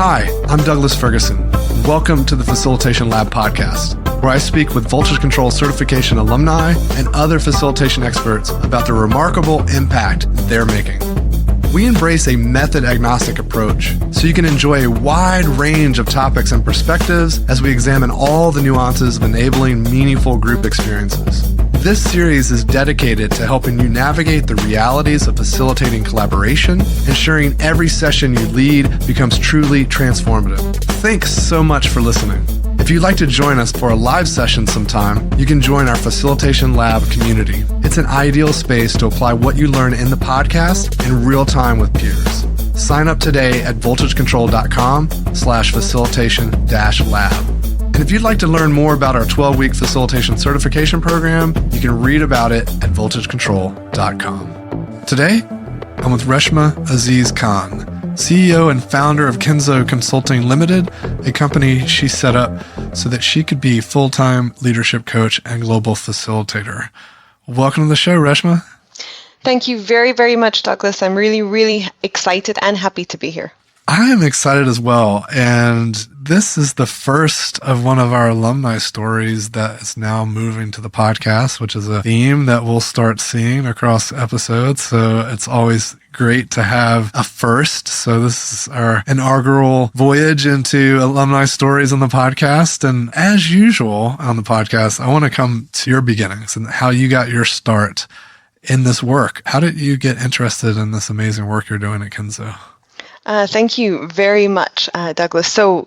Hi, I'm Douglas Ferguson. Welcome to the Facilitation Lab podcast, where I speak with Voltage Control certification alumni and other facilitation experts about the remarkable impact they're making. We embrace a method-agnostic approach so you can enjoy a wide range of topics and perspectives as we examine all the nuances of enabling meaningful group experiences. This series is dedicated to helping you navigate the realities of facilitating collaboration, ensuring every session you lead becomes truly transformative. Thanks so much for listening. If you'd like to join us for a live session sometime, you can join our Facilitation Lab community. It's an ideal space to apply what you learn in the podcast in real time with peers. Sign up today at voltagecontrol.com/facilitation-lab. And if you'd like to learn more about our 12-week facilitation certification program, you can read about it at voltagecontrol.com. Today, I'm with Reshma Aziz Khan, CEO and founder of Kenzo Consulting Limited, a company she set up so that she could be full-time leadership coach and global facilitator. Welcome to the show, Reshma. Thank you very, very much, Douglas. I'm really, really excited and happy to be here. I am excited as well. And this is the first of one of our alumni stories that is now moving to the podcast, which is a theme that we'll start seeing across episodes. So it's always great to have a first. So this is our inaugural voyage into alumni stories on the podcast. And as usual on the podcast, I want to come to your beginnings and how you got your start in this work. How did you get interested in this amazing work you're doing at Kenzo? Thank you very much, Douglas. So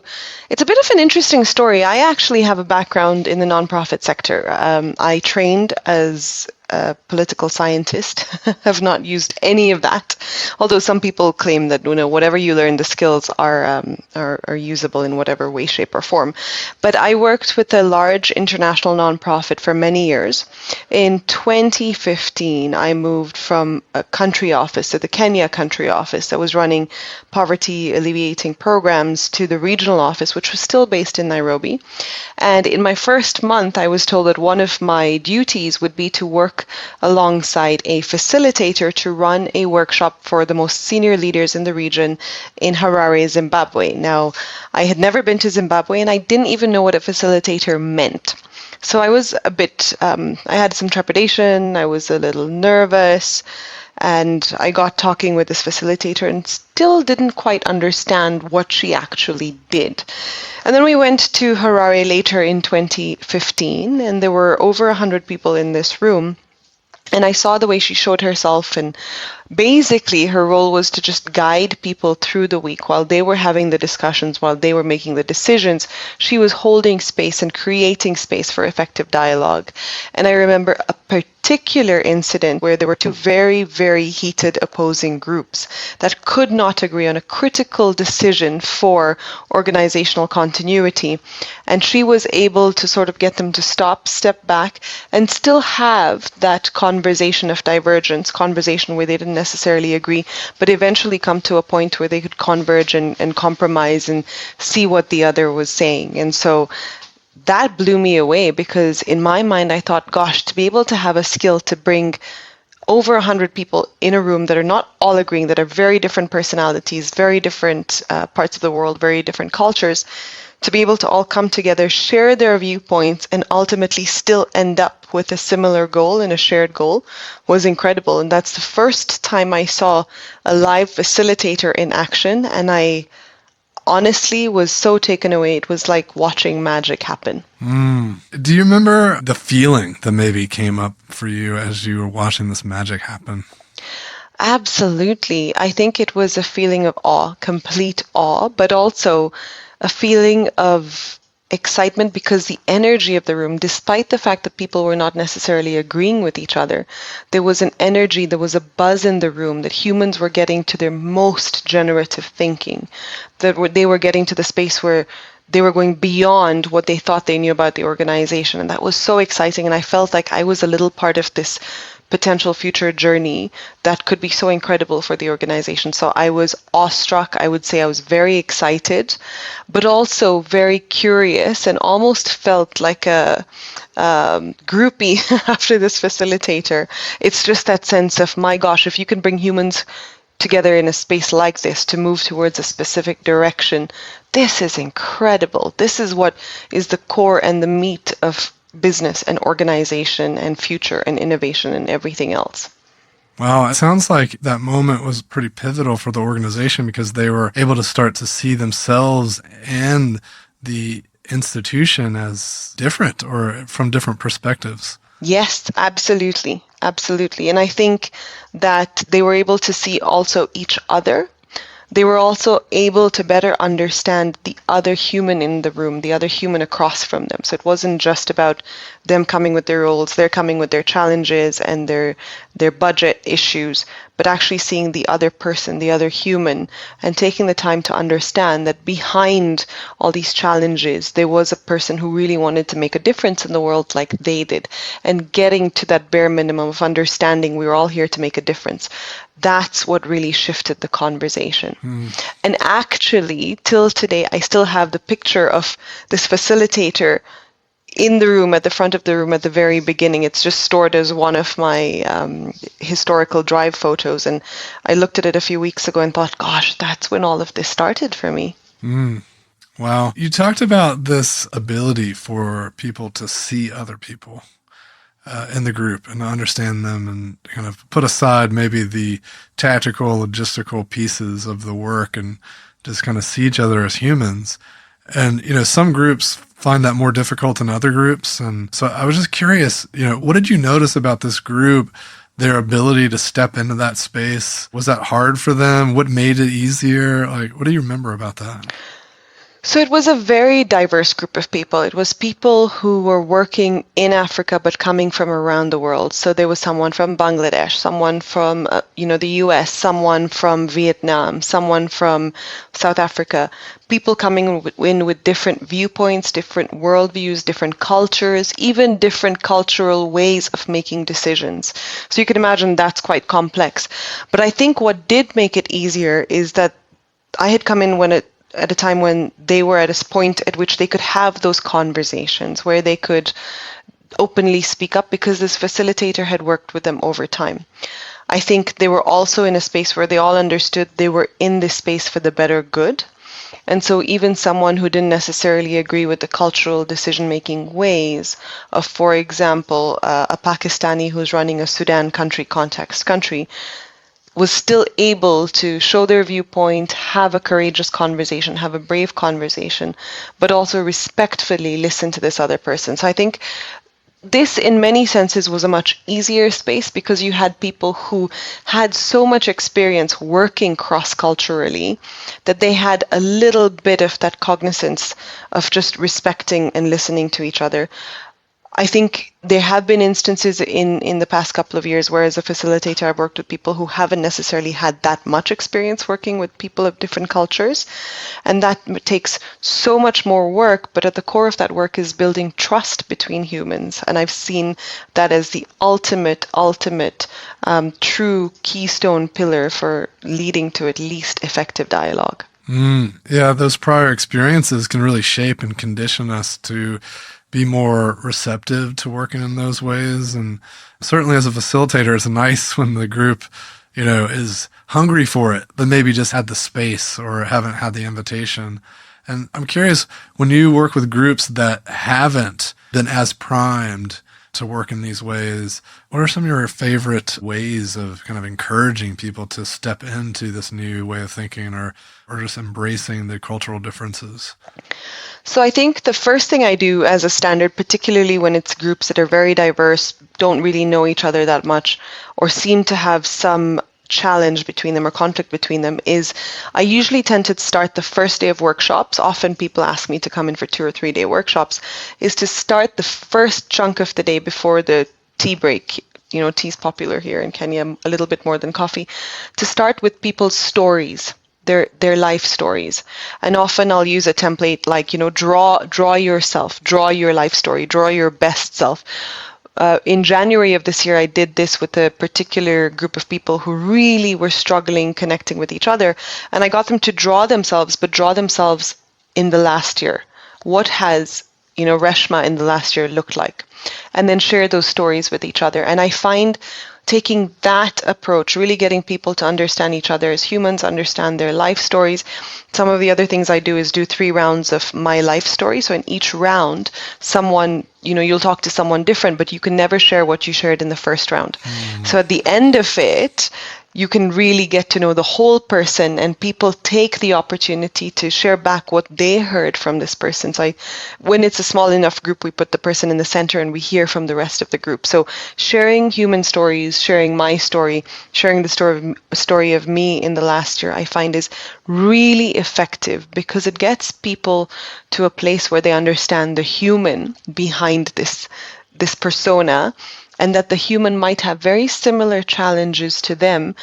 it's a bit of an interesting story. I actually have a background in the nonprofit sector. I trained as a political scientist. Have not used any of that, although some people claim that whatever you learn, the skills are usable in whatever way, shape, or form. But I worked with a large international nonprofit for many years. In 2015, I moved from a country office, so the Kenya country office that was running poverty alleviating programs, to the regional office, which was still based in Nairobi. And in my first month, I was told that one of my duties would be to work alongside a facilitator to run a workshop for the most senior leaders in the region in Harare, Zimbabwe. Now, I had never been to Zimbabwe and I didn't even know what a facilitator meant. So I was a bit, I had some trepidation, I was a little nervous, and I got talking with this facilitator and still didn't quite understand what she actually did. And then we went to Harare later in 2015, and there were over 100 people in this room. And I saw the way she showed herself, and basically her role was to just guide people through the week while they were having the discussions, while they were making the decisions. She was holding space and creating space for effective dialogue. And I remember a particular incident where there were two very, very heated opposing groups that could not agree on a critical decision for organizational continuity. And she was able to sort of get them to step back, and still have that conversation of divergence, conversation where they didn't necessarily agree, but eventually come to a point where they could converge and compromise and see what the other was saying. And so that blew me away, because in my mind, I thought, gosh, to be able to have a skill to bring over 100 people in a room that are not all agreeing, that are very different personalities, very different parts of the world, very different cultures, to be able to all come together, share their viewpoints, and ultimately still end up with a similar goal and a shared goal was incredible. And that's the first time I saw a live facilitator in action, and I honestly was so taken away. It was like watching magic happen. Do you remember the feeling that maybe came up for you as you were watching this magic happen? Absolutely. I think it was a feeling of awe, complete awe, but also a feeling of excitement, because the energy of the room, despite the fact that people were not necessarily agreeing with each other, there was an energy, there was a buzz in the room that humans were getting to their most generative thinking, that they were getting to the space where they were going beyond what they thought they knew about the organization. And that was so exciting. And I felt like I was a little part of this potential future journey that could be so incredible for the organization. So I was awestruck. I would say I was very excited, but also very curious, and almost felt like a groupie after this facilitator. It's just that sense of, my gosh, if you can bring humans together in a space like this to move towards a specific direction, this is incredible. This is what is the core and the meat of business and organization and future and innovation and everything else. Wow, it sounds like that moment was pretty pivotal for the organization because they were able to start to see themselves and the institution as different or from different perspectives. Yes, absolutely. Absolutely. And I think that they were able to see also each other. They were also able to better understand the other human in the room, the other human across from them. So it wasn't just about them coming with their roles, they're coming with their challenges and their budget issues, but actually seeing the other person, the other human, and taking the time to understand that behind all these challenges, there was a person who really wanted to make a difference in the world like they did, and getting to that bare minimum of understanding we were all here to make a difference. That's what really shifted the conversation. And actually, till today, I still have the picture of this facilitator in the room, at the front of the room at the very beginning. It's just stored as one of my historical drive photos. And I looked at it a few weeks ago and thought, gosh, that's when all of this started for me. Wow. You talked about this ability for people to see other people in the group and understand them and kind of put aside maybe the tactical, logistical pieces of the work and just kind of see each other as humans. And, some groups find that more difficult than other groups. And so I was just curious, what did you notice about this group, their ability to step into that space? Was that hard for them? What made it easier? What do you remember about that? So it was a very diverse group of people. It was people who were working in Africa but coming from around the world. So there was someone from Bangladesh, someone from the US, someone from Vietnam, someone from South Africa. People coming in with different viewpoints, different worldviews, different cultures, even different cultural ways of making decisions. So you can imagine that's quite complex. But I think what did make it easier is that I had come in at a time when they were at a point at which they could have those conversations where they could openly speak up because this facilitator had worked with them over time. I think they were also in a space where they all understood they were in this space for the better good. And so even someone who didn't necessarily agree with the cultural decision-making ways of, for example, a Pakistani who's running a Sudan context country, was still able to show their viewpoint, have a courageous conversation, have a brave conversation, but also respectfully listen to this other person. So I think this, in many senses, was a much easier space because you had people who had so much experience working cross-culturally that they had a little bit of that cognizance of just respecting and listening to each other. I think there have been instances in the past couple of years where as a facilitator I've worked with people who haven't necessarily had that much experience working with people of different cultures. And that takes so much more work, but at the core of that work is building trust between humans. And I've seen that as the ultimate true keystone pillar for leading to at least effective dialogue. Yeah, those prior experiences can really shape and condition us to be more receptive to working in those ways. And certainly as a facilitator, it's nice when the group, is hungry for it, but maybe just had the space or haven't had the invitation. And I'm curious, when you work with groups that haven't been as primed to work in these ways, what are some of your favorite ways of kind of encouraging people to step into this new way of thinking or just embracing the cultural differences? So I think the first thing I do as a standard, particularly when it's groups that are very diverse, don't really know each other that much, or seem to have some challenge between them or conflict between them, is I usually tend to start the first day of workshops. Often people ask me to come in for 2 or 3 day workshops, is to start the first chunk of the day before the tea break. Tea's popular here in Kenya, a little bit more than coffee, to start with people's stories. Their life stories. And often I'll use a template like, draw yourself, draw your life story, draw your best self. In January of this year, I did this with a particular group of people who really were struggling connecting with each other. And I got them to draw themselves, but draw themselves in the last year. What has, Reshma in the last year looked like? And then share those stories with each other. And I find taking that approach, really getting people to understand each other as humans, understand their life stories. Some of the other things I do is do 3 rounds of my life story. So in each round, someone, you'll talk to someone different, but you can never share what you shared in the first round. So at the end of it, you can really get to know the whole person, and people take the opportunity to share back what they heard from this person. So when it's a small enough group, we put the person in the center and we hear from the rest of the group. So sharing human stories, sharing my story, sharing the story of me in the last year, I find is really effective because it gets people to a place where they understand the human behind this persona, and that the human might have very similar challenges to them.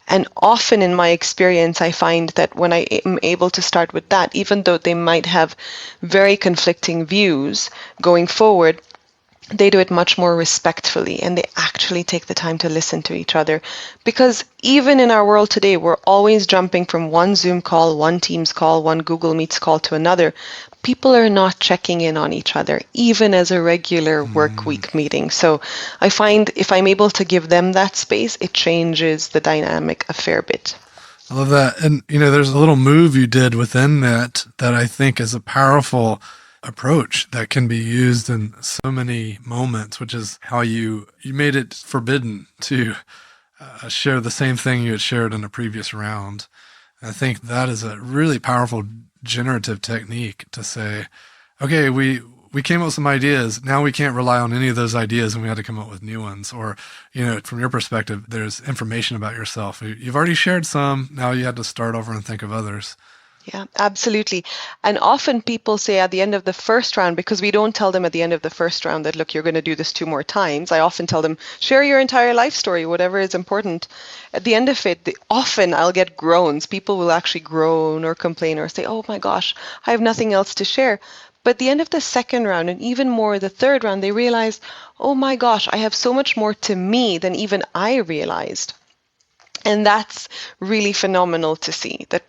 And often in my experience, I find that when I am able to start with that, even though they might have very conflicting views going forward, they do it much more respectfully, and they actually take the time to listen to each other. Because even in our world today, we're always jumping from one Zoom call, one Teams call, one Google Meets call to another. People are not checking in on each other, even as a regular work week meeting. So I find if I'm able to give them that space, it changes the dynamic a fair bit. I love that. And, there's a little move you did within that I think is a powerful approach that can be used in so many moments, which is how you made it forbidden to share the same thing you had shared in a previous round. I think that is a really powerful generative technique to say, okay, we came up with some ideas. Now we can't rely on any of those ideas, and we had to come up with new ones. Or, from your perspective, there's information about yourself. You've already shared some. Now you had to start over and think of others. Yeah, absolutely. And often people say at the end of the first round, because we don't tell them at the end of the first round that, look, you're going to do this 2 more times. I often tell them, share your entire life story, whatever is important. At the end of it, often I'll get groans. People will actually groan or complain or say, oh my gosh, I have nothing else to share. But at the end of the second round, and even more the third round, they realize, oh my gosh, I have so much more to me than even I realized. And that's really phenomenal to see that,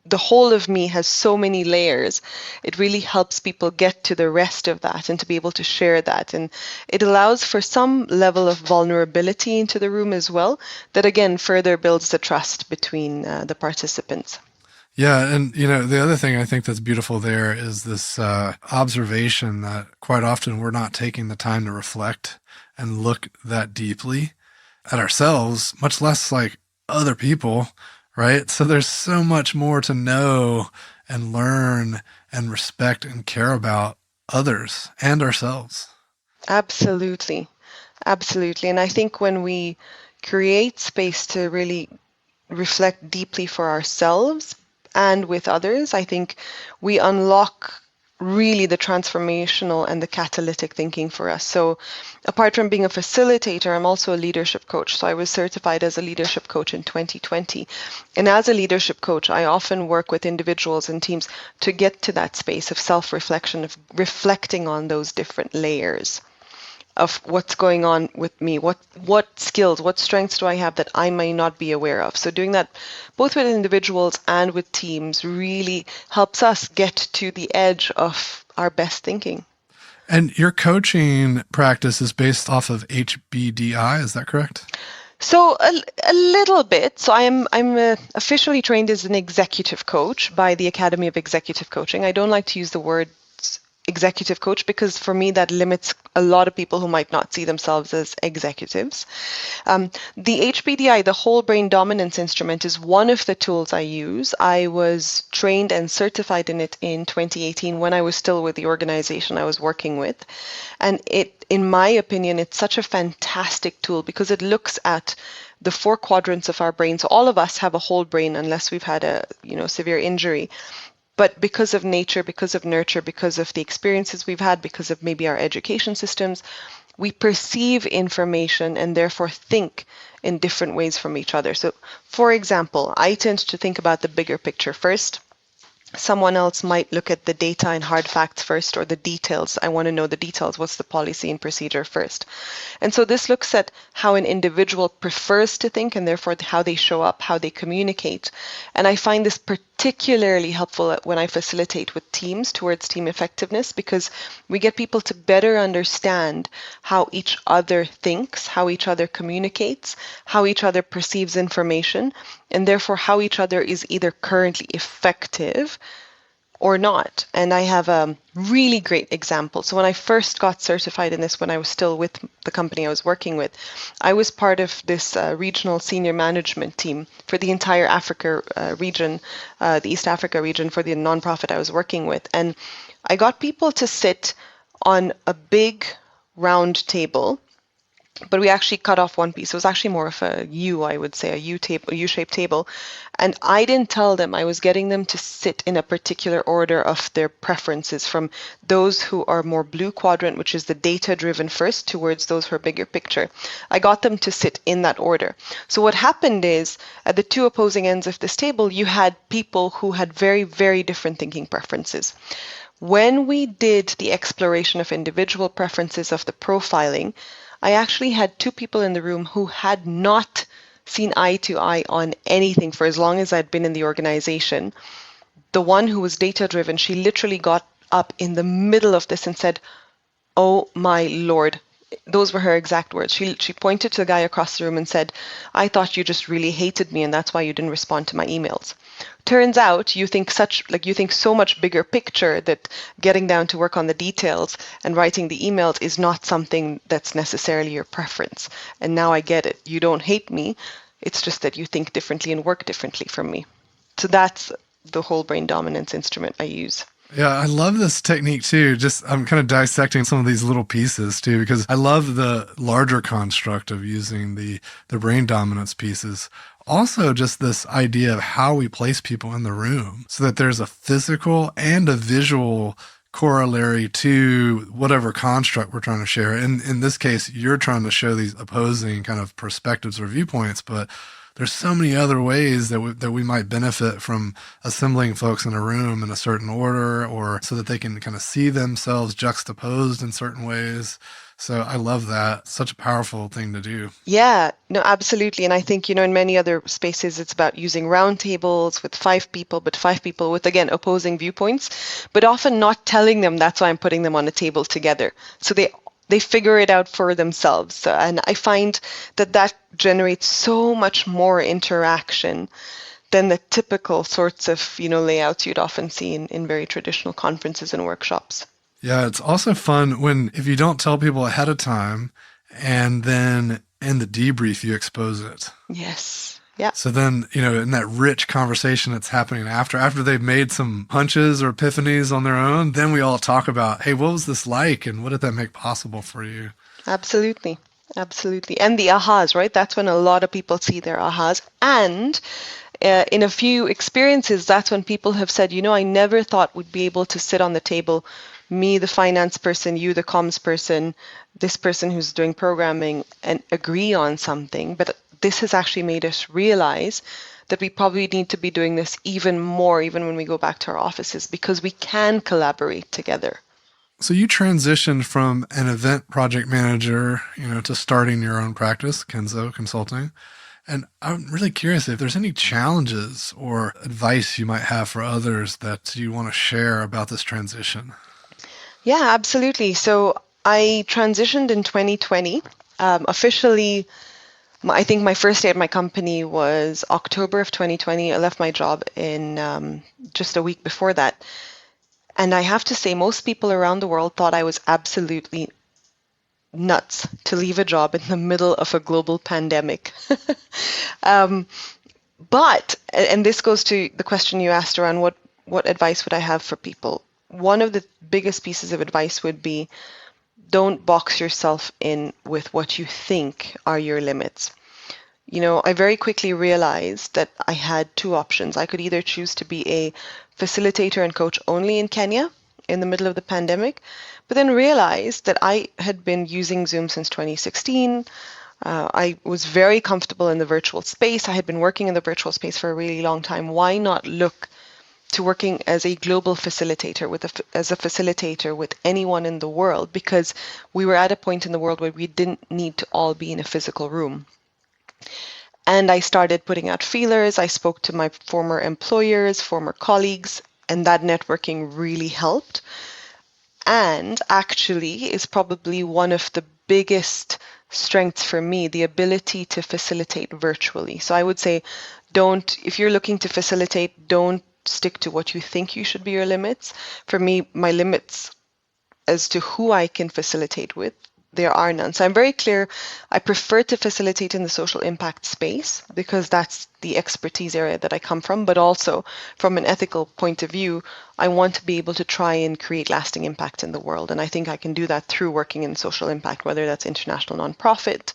the whole of me has so many layers. It really helps people get to the rest of that and to be able to share that. And it allows for some level of vulnerability into the room as well, that again further builds the trust between the participants. Yeah. And, the other thing I think that's beautiful there is this observation that quite often we're not taking the time to reflect and look that deeply at ourselves, much less like other people. Right? So there's so much more to know and learn and respect and care about others and ourselves. Absolutely. Absolutely. And I think when we create space to really reflect deeply for ourselves and with others, I think we unlock really the transformational and the catalytic thinking for us. So apart from being a facilitator, I'm also a leadership coach. So I was certified as a leadership coach in 2020. And as a leadership coach, I often work with individuals and teams to get to that space of self-reflection, of reflecting on those different layers of what's going on with me, what skills, what strengths do I have that I may not be aware of. So doing that both with individuals and with teams really helps us get to the edge of our best thinking. And your coaching practice is based off of HBDI, is that correct? So a little bit. So I'm officially trained as an executive coach by the Academy of Executive Coaching. I don't like to use the word executive coach because for me that limits a lot of people who might not see themselves as executives. The HBDI, the whole brain dominance instrument, is one of the tools I use. I was trained and certified in it in 2018 when I was still with the organization I was working with. And in my opinion, it's such a fantastic tool because it looks at the 4 quadrants of our brain. So all of us have a whole brain unless we've had a severe injury. But because of nature, because of nurture, because of the experiences we've had, because of maybe our education systems, we perceive information and therefore think in different ways from each other. So, for example, I tend to think about the bigger picture first. Someone else might look at the data and hard facts first, or the details. I want to know the details. What's the policy and procedure first? And so this looks at how an individual prefers to think and therefore how they show up, how they communicate. And I find this particularly particularly helpful when I facilitate with teams towards team effectiveness, because we get people to better understand how each other thinks, how each other communicates, how each other perceives information, and therefore how each other is either currently effective or not. And I have a really great example. So when I first got certified in this, when I was still with the company I was working with, I was part of this regional senior management team for the entire Africa region, the East Africa region, for the nonprofit I was working with. And I got people to sit on a big round table, but we actually cut off one piece. It was actually more of a U, I would say, a U-shaped table. And I didn't tell them. I was getting them to sit in a particular order of their preferences, from those who are more blue quadrant, which is the data-driven first, towards those who are bigger picture. I got them to sit in that order. So what happened is, at the two opposing ends of this table, you had people who had very, very different thinking preferences. When we did the exploration of individual preferences of the profiling, I actually had two people in the room who had not seen eye to eye on anything for as long as I'd been in the organization. The one who was data-driven, she literally got up in the middle of this and said, "Oh my Lord." Those were her exact words. She pointed to the guy across the room and said, "I thought you just really hated me and that's why you didn't respond to my emails." Turns out you think so much bigger picture that getting down to work on the details and writing the emails is not something that's necessarily your preference. And now I get it. You don't hate me. It's just that you think differently and work differently from me. So that's the whole brain dominance instrument I use. Yeah, I love this technique too. I'm kind of dissecting some of these little pieces too, because I love the larger construct of using the brain dominance pieces. Also, just this idea of how we place people in the room so that there's a physical and a visual corollary to whatever construct we're trying to share. And in this case, you're trying to show these opposing kind of perspectives or viewpoints, but there's so many other ways that we might benefit from assembling folks in a room in a certain order, or so that they can kind of see themselves juxtaposed in certain ways. So I love that. Such a powerful thing to do. Yeah, no, absolutely. And I think, in many other spaces, it's about using round tables with 5 people, but 5 people with, again, opposing viewpoints, but often not telling them that's why I'm putting them on a table together. So they figure it out for themselves. And I find that generates so much more interaction than the typical sorts of, layouts you'd often see in very traditional conferences and workshops. Yeah, it's also fun if you don't tell people ahead of time and then in the debrief you expose it. Yes. Yeah. So then, in that rich conversation that's happening after they've made some hunches or epiphanies on their own, then we all talk about, hey, what was this like and what did that make possible for you? Absolutely. Absolutely. And the ahas, right? That's when a lot of people see their ahas. And in a few experiences, that's when people have said, I never thought we'd be able to sit on the table, me, the finance person, you, the comms person, this person who's doing programming, and agree on something. But this has actually made us realize that we probably need to be doing this even more, even when we go back to our offices, because we can collaborate together. So you transitioned from an event project manager, to starting your own practice, Kenzo Consulting. And I'm really curious if there's any challenges or advice you might have for others that you want to share about this transition. Yeah, absolutely. So I transitioned in 2020. Officially, I think my first day at my company was October of 2020. I left my job in just a week before that. And I have to say, most people around the world thought I was absolutely nuts to leave a job in the middle of a global pandemic. But, and this goes to the question you asked around what advice would I have for people? One of the biggest pieces of advice would be, don't box yourself in with what you think are your limits. I very quickly realized that I had 2 options. I could either choose to be a facilitator and coach only in Kenya in the middle of the pandemic, but then realized that I had been using Zoom since 2016. I was very comfortable in the virtual space. I had been working in the virtual space for a really long time. Why not look to working as a global facilitator as a facilitator with anyone in the world, because we were at a point in the world where we didn't need to all be in a physical room. And I started putting out feelers. I spoke to my former employers, former colleagues, and that networking really helped. And actually is probably one of the biggest strengths for me, the ability to facilitate virtually. So I would say, if you're looking to facilitate, don't stick to what you think you should be your limits. For me, my limits as to who I can facilitate with, there are none. So I'm very clear. I prefer to facilitate in the social impact space because that's the expertise area that I come from. But also from an ethical point of view, I want to be able to try and create lasting impact in the world. And I think I can do that through working in social impact, whether that's international nonprofit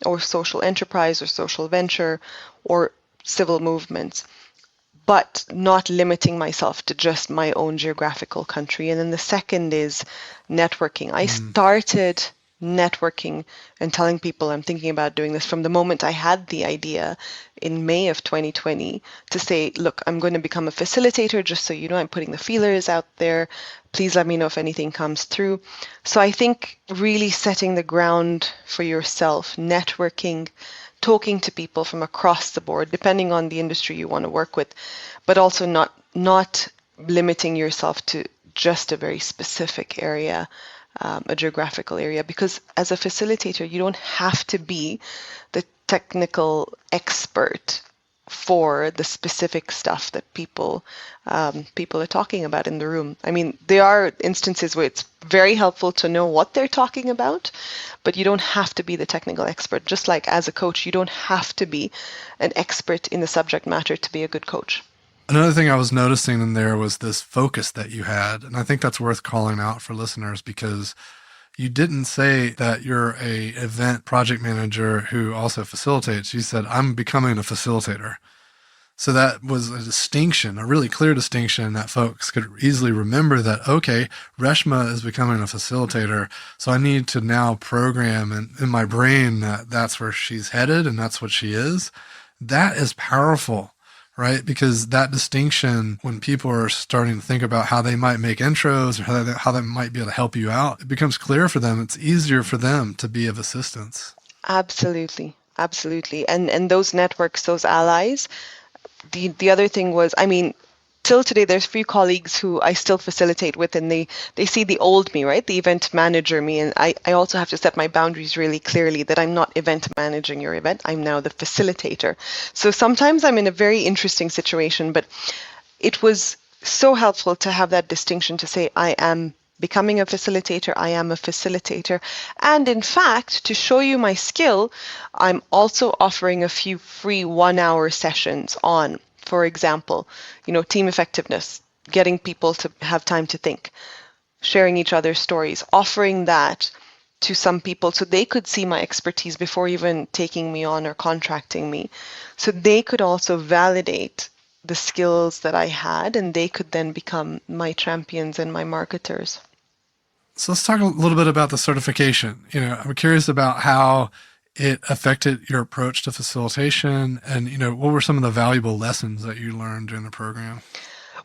or social enterprise or social venture or civil movements, but not limiting myself to just my own geographical country. And then the second is networking. I started networking and telling people I'm thinking about doing this from the moment I had the idea in May of 2020 to say, look, I'm going to become a facilitator, just so you know, I'm putting the feelers out there. Please let me know if anything comes through. So I think really setting the ground for yourself, networking, talking to people from across the board, depending on the industry you want to work with, but also not limiting yourself to just a very specific area, a geographical area, because as a facilitator, you don't have to be the technical expert for the specific stuff that people are talking about in the room. I mean, there are instances where it's very helpful to know what they're talking about, but you don't have to be the technical expert. Just like as a coach, you don't have to be an expert in the subject matter to be a good coach. Another thing I was noticing in there was this focus that you had. And I think that's worth calling out for listeners because you didn't say that you're a event project manager who also facilitates. You said, I'm becoming a facilitator. So that was a distinction, a really clear distinction that folks could easily remember that, okay, Reshma is becoming a facilitator. So I need to now program in my brain that that's where she's headed and that's what she is. That is powerful. Right? Because that distinction, when people are starting to think about how they might make intros or how they might be able to help you out, it becomes clear for them. It's easier for them to be of assistance. Absolutely. Absolutely. And those networks, those allies, the other thing was, I mean, till today, there's a few colleagues who I still facilitate with, and they see the old me, right? The event manager me. And I also have to set my boundaries really clearly that I'm not event managing your event. I'm now the facilitator. So sometimes I'm in a very interesting situation, but it was so helpful to have that distinction to say, I am becoming a facilitator, I am a facilitator. And in fact, to show you my skill, I'm also offering a few free 1-hour sessions on, for example, team effectiveness, getting people to have time to think, sharing each other's stories, offering that to some people so they could see my expertise before even taking me on or contracting me. So they could also validate the skills that I had, and they could then become my champions and my marketers. So let's talk a little bit about the certification. I'm curious about how it affected your approach to facilitation and, what were some of the valuable lessons that you learned during the program?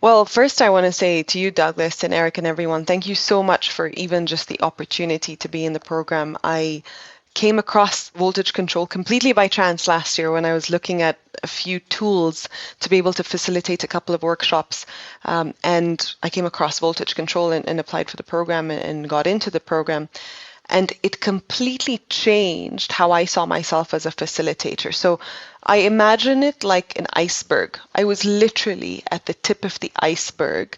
Well, first I want to say to you, Douglas, and Eric and everyone, thank you so much for even just the opportunity to be in the program. I came across voltage control completely by chance last year when I was looking at a few tools to be able to facilitate a couple of workshops. And I came across voltage control and applied for the program and got into the program. And it completely changed how I saw myself as a facilitator. So I imagine it like an iceberg. I was literally at the tip of the iceberg.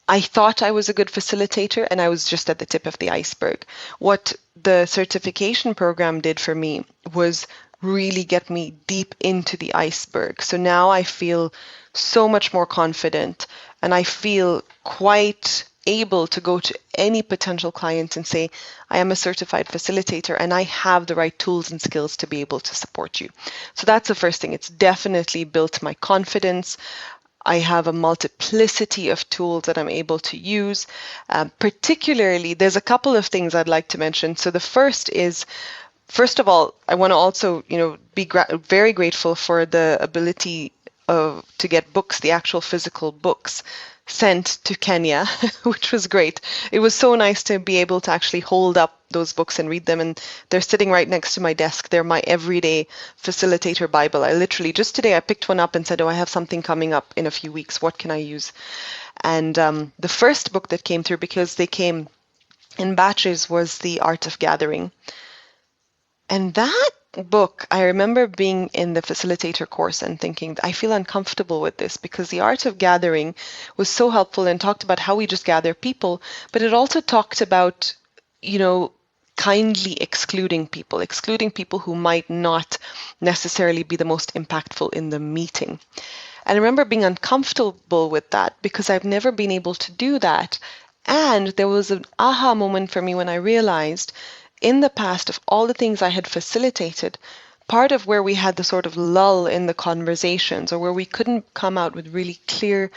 I thought I was a good facilitator, and I was just at the tip of the iceberg. What the certification program did for me was really get me deep into the iceberg. So now I feel so much more confident, and I feel quite able to go to any potential client and say, I am a certified facilitator and I have the right tools and skills to be able to support you. So that's the first thing. It's definitely built my confidence. I have a multiplicity of tools that I'm able to use. Particularly, there's a couple of things I'd like to mention. So the first is, first of all, I want to also, be very grateful for the ability to get books, the actual physical books, sent to Kenya, which was great. It was so nice to be able to actually hold up those books and read them, and they're sitting right next to my desk. They're my everyday facilitator Bible. I literally, just today, I picked one up and said, oh, I have something coming up in a few weeks. What can I use? And the first book that came through, because they came in batches, was The Art of Gathering. And that book, I remember being in the facilitator course and thinking, I feel uncomfortable with this, because The Art of Gathering was so helpful and talked about how we just gather people, but it also talked about, kindly excluding people who might not necessarily be the most impactful in the meeting. And I remember being uncomfortable with that because I've never been able to do that. And there was an aha moment for me when I realized, in the past, of all the things I had facilitated, part of where we had the sort of lull in the conversations, or where we couldn't come out with really clear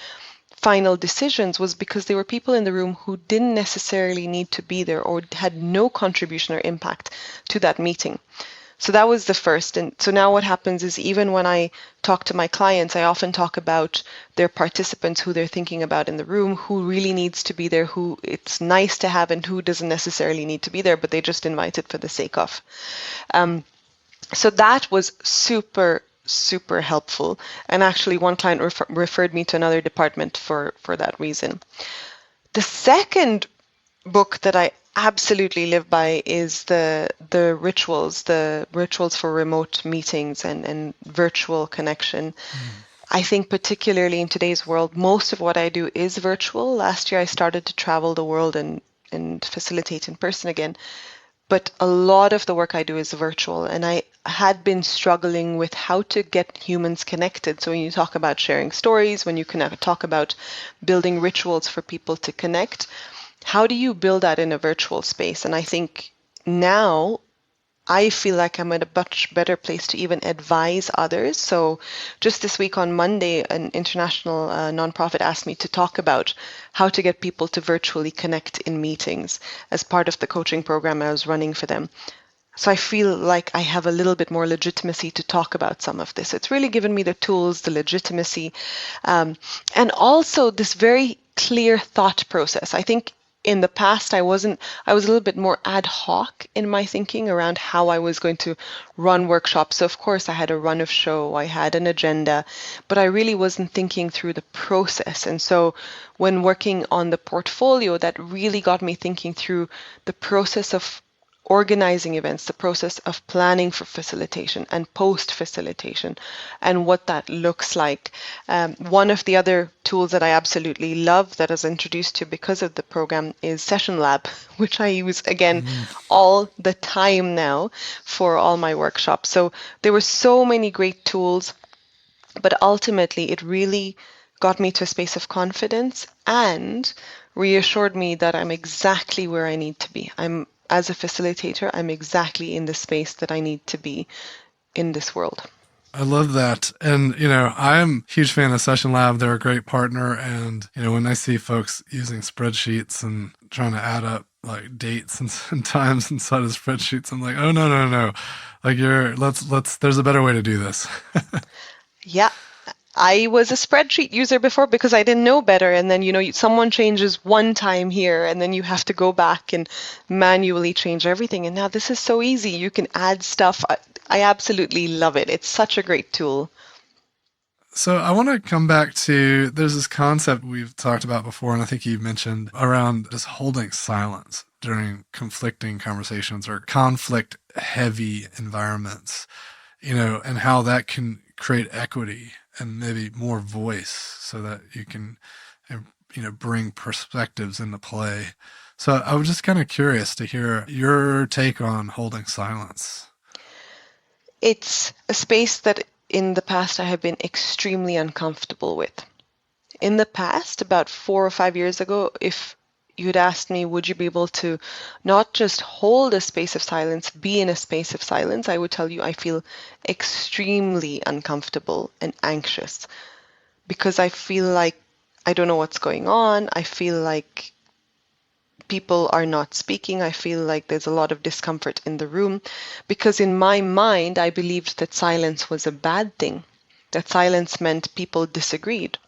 final decisions, was because there were people in the room who didn't necessarily need to be there or had no contribution or impact to that meeting. So that was the first. And so now what happens is, even when I talk to my clients, I often talk about their participants, who they're thinking about in the room, who really needs to be there, who it's nice to have, and who doesn't necessarily need to be there, but they just invite it for the sake of. So that was super, super helpful. And actually, one client referred me to another department for that reason. The second book that I absolutely live by is the rituals for remote meetings and virtual connection. I think particularly in today's world, most of what I do is virtual. Last year I started to travel the world and facilitate in person again, but a lot of the work I do is virtual, and I had been struggling with how to get humans connected. So when you talk about sharing stories, when you talk about building rituals for people to connect, how do you build that in a virtual space? And I think now I feel like I'm at a much better place to even advise others. So just this week on Monday, an international nonprofit asked me to talk about how to get people to virtually connect in meetings as part of the coaching program I was running for them. So I feel like I have a little bit more legitimacy to talk about some of this. It's really given me the tools, the legitimacy, and also this very clear thought process. I think in the past, I was a little bit more ad hoc in my thinking around how I was going to run workshops. So of course I had a run of show, I had an agenda, but I really wasn't thinking through the process. And so when working on the portfolio, that really got me thinking through the process of organizing events, the process of planning for facilitation and post-facilitation, and what that looks like. One of the other tools that I absolutely love, that I was introduced to because of the program, is Session Lab, which I use again all the time now for all my workshops. So there were so many great tools, but ultimately it really got me to a space of confidence and reassured me that I'm exactly where I need to be. As a facilitator, I'm exactly in the space that I need to be in this world. I love that. And, I'm a huge fan of Session Lab. They're a great partner. And, when I see folks using spreadsheets and trying to add up like dates and times inside of spreadsheets, I'm like, oh, no. Like there's a better way to do this. Yeah. I was a spreadsheet user before because I didn't know better. And then, someone changes one time here and then you have to go back and manually change everything. And now this is so easy. You can add stuff. I absolutely love it. It's such a great tool. So I want to come back to, there's this concept we've talked about before, and I think you mentioned around just holding silence during conflicting conversations or conflict-heavy environments, and how that can create equity and maybe more voice so that you can, bring perspectives into play. So I was just kind of curious to hear your take on holding silence. It's a space that in the past I have been extremely uncomfortable with. In the past, about 4 or 5 years ago, if you'd asked me, would you be able to not just hold a space of silence, be in a space of silence, I would tell you I feel extremely uncomfortable and anxious because I feel like I don't know what's going on. I feel like people are not speaking. I feel like there's a lot of discomfort in the room because in my mind, I believed that silence was a bad thing, that silence meant people disagreed.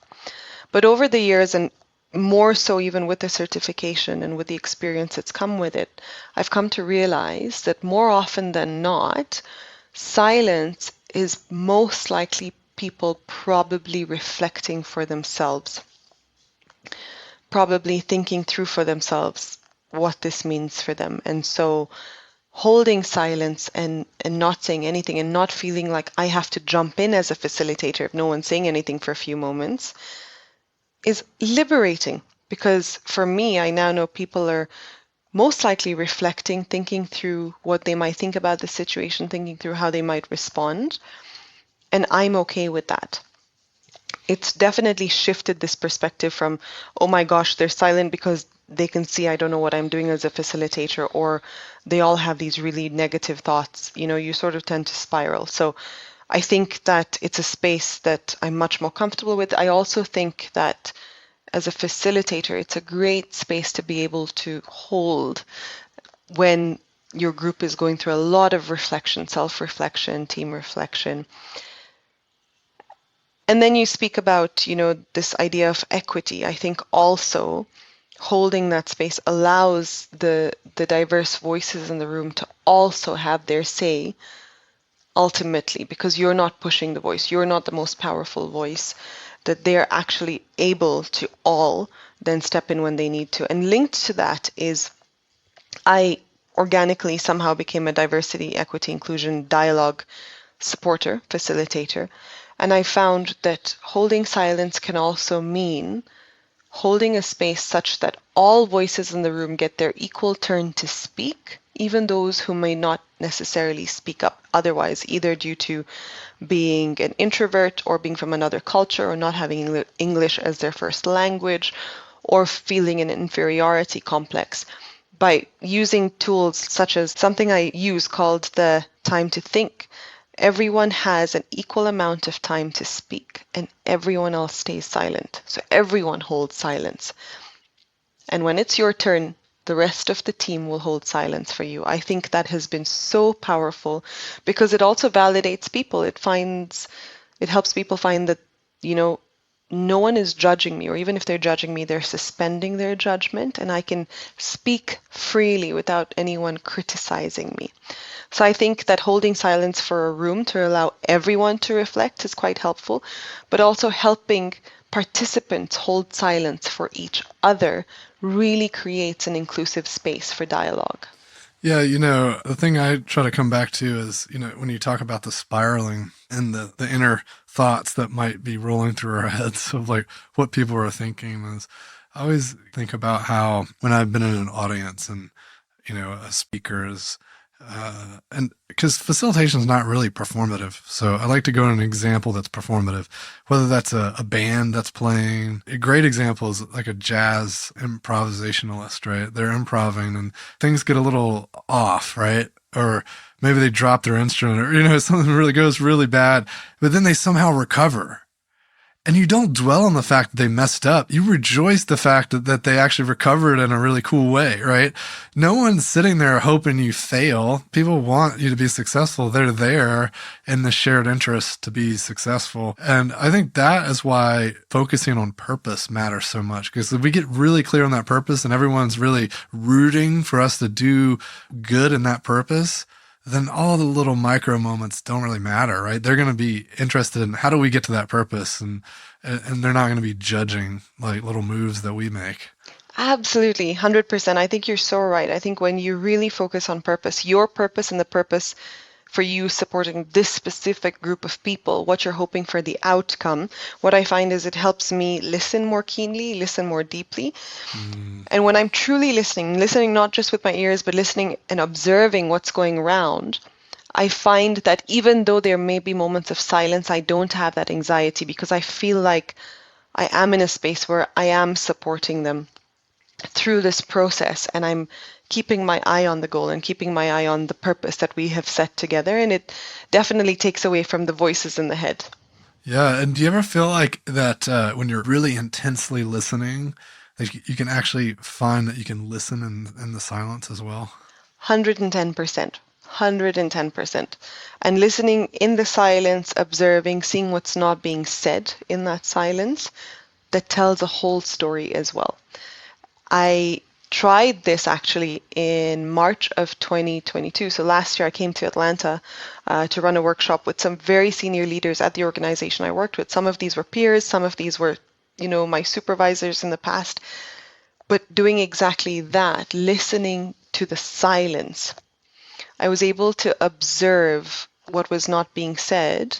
But over the years, and more so even with the certification and with the experience that's come with it, I've come to realize that more often than not, silence is most likely people probably reflecting for themselves, probably thinking through for themselves what this means for them. And so holding silence and not saying anything and not feeling like I have to jump in as a facilitator if no one's saying anything for a few moments is liberating. Because for me, I now know people are most likely reflecting, thinking through what they might think about the situation, thinking through how they might respond. And I'm okay with that. It's definitely shifted this perspective from, oh my gosh, they're silent because they can see I don't know what I'm doing as a facilitator, or they all have these really negative thoughts. You sort of tend to spiral. So I think that it's a space that I'm much more comfortable with. I also think that as a facilitator, it's a great space to be able to hold when your group is going through a lot of reflection, self-reflection, team reflection. And then you speak about, this idea of equity. I think also holding that space allows the diverse voices in the room to also have their say ultimately, because you're not pushing the voice. You're not the most powerful voice, that they're actually able to all then step in when they need to. And linked to that is I organically somehow became a diversity, equity, inclusion, dialogue supporter, facilitator. And I found that holding silence can also mean holding a space such that all voices in the room get their equal turn to speak, even those who may not necessarily speak up otherwise, either due to being an introvert or being from another culture or not having English as their first language or feeling an inferiority complex. By using tools such as something I use called the time to think, everyone has an equal amount of time to speak and everyone else stays silent. So everyone holds silence. And when it's your turn, the rest of the team will hold silence for you. I think that has been so powerful because it also validates people. It helps people find that, no one is judging me, or even if they're judging me, they're suspending their judgment and I can speak freely without anyone criticizing me. So I think that holding silence for a room to allow everyone to reflect is quite helpful, but also helping participants hold silence for each other really creates an inclusive space for dialogue. Yeah, the thing I try to come back to is, when you talk about the spiraling and the inner thoughts that might be rolling through our heads of like what people are thinking is, I always think about how when I've been in an audience and, a speaker is, and because facilitation is not really performative. So I like to go to an example that's performative, whether that's a band that's playing. A great example is like a jazz improvisationalist, right? They're improvising and things get a little off, right? Or maybe they drop their instrument or, something really goes really bad, but then they somehow recover. And you don't dwell on the fact that they messed up. You rejoice the fact that they actually recovered in a really cool way, right? No one's sitting there hoping you fail. People want you to be successful. They're there in the shared interest to be successful. And I think that is why focusing on purpose matters so much, because if we get really clear on that purpose and everyone's really rooting for us to do good in that purpose, then all the little micro moments don't really matter, right? They're going to be interested in how do we get to that purpose, and they're not going to be judging like little moves that we make. Absolutely, 100%. I think you're so right. I think when you really focus on purpose, your purpose and the purpose for you supporting this specific group of people, what you're hoping for the outcome, what I find is it helps me listen more keenly, listen more deeply. And when I'm truly listening not just with my ears, but listening and observing what's going around, I find that even though there may be moments of silence, I don't have that anxiety because I feel like I am in a space where I am supporting them through this process and I'm keeping my eye on the goal and keeping my eye on the purpose that we have set together. And it definitely takes away from the voices in the head. Yeah. And do you ever feel like that when you're really intensely listening, like you can actually find that you can listen in the silence as well? 110%. 110%. And listening in the silence, observing, seeing what's not being said in that silence, that tells a whole story as well. I tried this actually in March of 2022. So last year I came to Atlanta to run a workshop with some very senior leaders at the organization I worked with. Some of these were peers, some of these were, my supervisors in the past, but doing exactly that, listening to the silence. I was able to observe what was not being said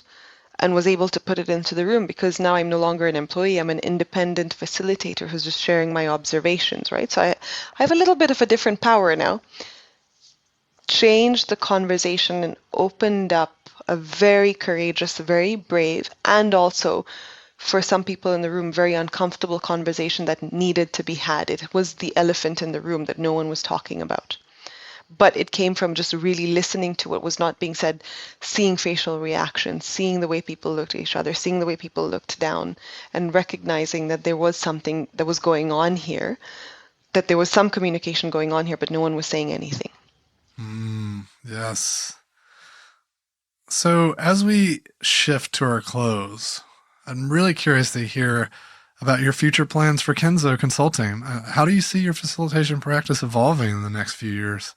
and was able to put it into the room, because now I'm no longer an employee. I'm an independent facilitator who's just sharing my observations, right? So I have a little bit of a different power now. Changed the conversation and opened up a very courageous, very brave, and also for some people in the room, very uncomfortable conversation that needed to be had. It was the elephant in the room that no one was talking about. But it came from just really listening to what was not being said, seeing facial reactions, seeing the way people looked at each other, seeing the way people looked down, and recognizing that there was something that was going on here, that there was some communication going on here, but no one was saying anything. Yes. So as we shift to our close, I'm really curious to hear about your future plans for Kenzo Consulting. How do you see your facilitation practice evolving in the next few years?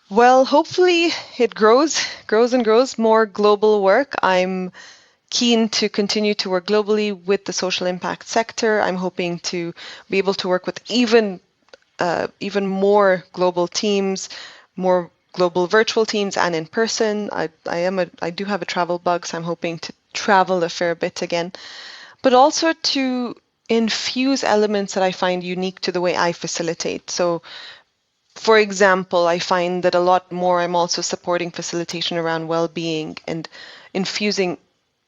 Well, hopefully it grows and grows, more global work. I'm keen to continue to work globally with the social impact sector. I'm hoping to be able to work with even more global teams, more global virtual teams, and in person. I do have a travel bug, so I'm hoping to travel a fair bit again, but also to infuse elements that I find unique to the way I facilitate. So, for example, I find that a lot more I'm also supporting facilitation around well-being and infusing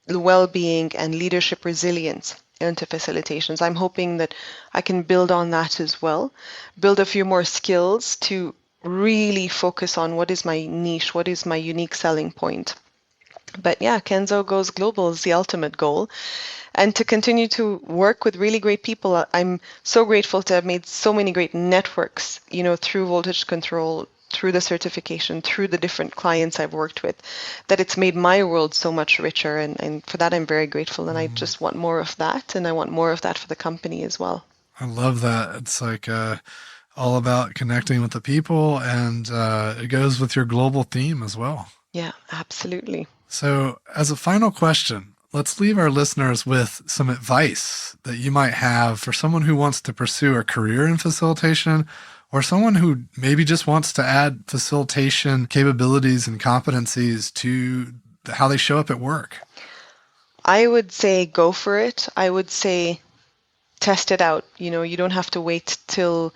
well-being and leadership resilience into facilitations. I'm hoping that I can build on that as well, build a few more skills to really focus on what is my niche, what is my unique selling point. But yeah, Kenzo goes global is the ultimate goal. And to continue to work with really great people. I'm so grateful to have made so many great networks, through voltage control, through the certification, through the different clients I've worked with, that it's made my world so much richer. And for that, I'm very grateful. And I just want more of that. And I want more of that for the company as well. I love that. It's like all about connecting with the people, and it goes with your global theme as well. Yeah, absolutely. So as a final question, let's leave our listeners with some advice that you might have for someone who wants to pursue a career in facilitation, or someone who maybe just wants to add facilitation capabilities and competencies to how they show up at work. I would say go for it. I would say test it out. You don't have to wait till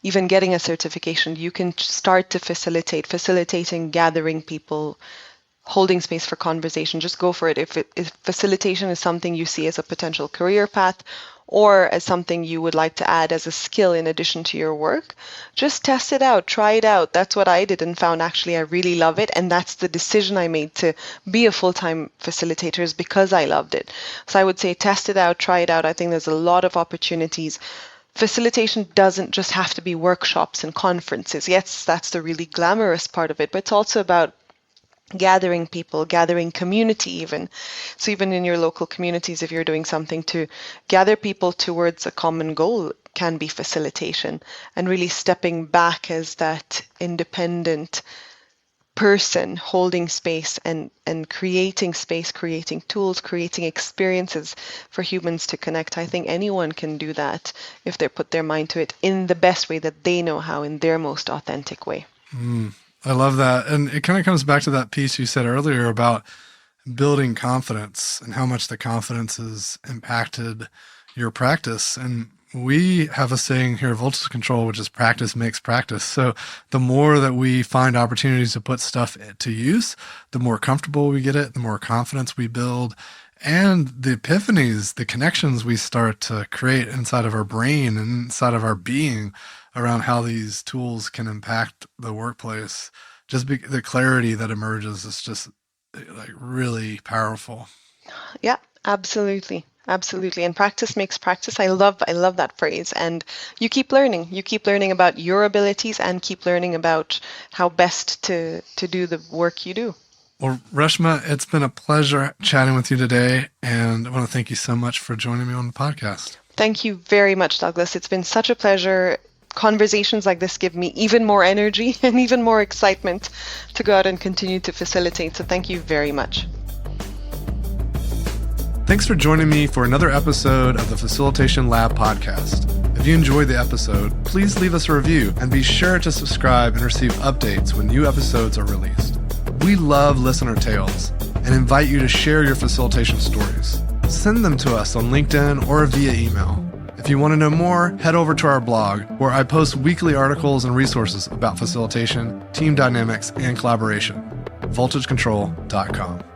even getting a certification. You can start to facilitating, gathering people, holding space for conversation. Just go for it. If facilitation is something you see as a potential career path, or as something you would like to add as a skill in addition to your work, just test it out, try it out. That's what I did and found actually I really love it. And that's the decision I made to be a full-time facilitator, is because I loved it. So I would say test it out, try it out. I think there's a lot of opportunities. Facilitation doesn't just have to be workshops and conferences. Yes, that's the really glamorous part of it, but it's also about gathering people, gathering community even. So even in your local communities, if you're doing something to gather people towards a common goal, can be facilitation, and really stepping back as that independent person holding space and creating space, creating tools, creating experiences for humans to connect. I think anyone can do that if they put their mind to it in the best way that they know how, in their most authentic way. I love that. And it kind of comes back to that piece you said earlier about building confidence and how much the confidence has impacted your practice. And we have a saying here at Voltage Control, which is practice makes practice. So the more that we find opportunities to put stuff to use, the more comfortable we get it, the more confidence we build, and the epiphanies, the connections we start to create inside of our brain and inside of our being around how these tools can impact the workplace. The clarity that emerges is just like really powerful. Yeah, absolutely. Absolutely. And practice makes practice. I love that phrase. And you keep learning. You keep learning about your abilities and keep learning about how best to do the work you do. Well, Reshma, it's been a pleasure chatting with you today. And I want to thank you so much for joining me on the podcast. Thank you very much, Douglas. It's been such a pleasure. Conversations like this give me even more energy and even more excitement to go out and continue to facilitate. So thank you very much. Thanks for joining me for another episode of the Facilitation Lab podcast. If you enjoyed the episode, please leave us a review and be sure to subscribe and receive updates when new episodes are released. We love listener tales and invite you to share your facilitation stories. Send them to us on LinkedIn or via email. If you want to know more, head over to our blog, where I post weekly articles and resources about facilitation, team dynamics, and collaboration. voltagecontrol.com.